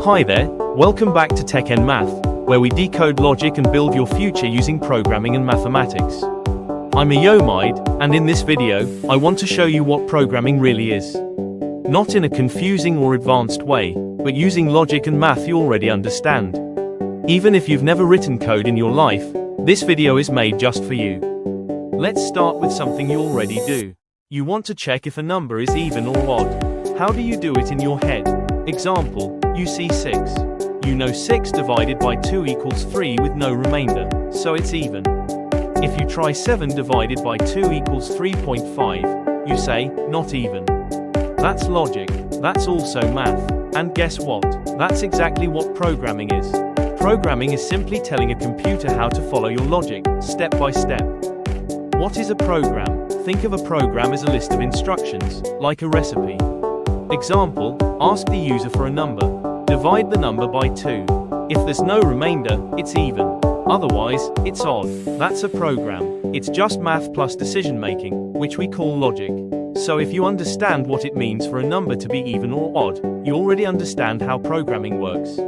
Hi there, welcome back to TechNMath, where we decode logic and build your future using programming and mathematics. I'm Ayomide, and in this video, I want to show you what programming really is. Not in a confusing or advanced way, but using logic and math you already understand. Even if you've never written code in your life, this video is made just for you. Let's start with something you already do. You want to check if a number is even or odd. How do you do it in your head? Example, you see 6. You know 6 divided by 2 equals 3 with no remainder, so it's even. If you try 7 divided by 2 equals 3.5, you say, not even. That's logic, that's also math, and guess what? That's exactly what programming is. Programming is simply telling a computer how to follow your logic, step by step. What is a program? Think of a program as a list of instructions, like a recipe. Example, ask the user for a number. Divide the number by 2. If there's no remainder, it's even. Otherwise, it's odd. That's a program. It's just math plus decision making, which we call logic. So if you understand what it means for a number to be even or odd, you already understand how programming works.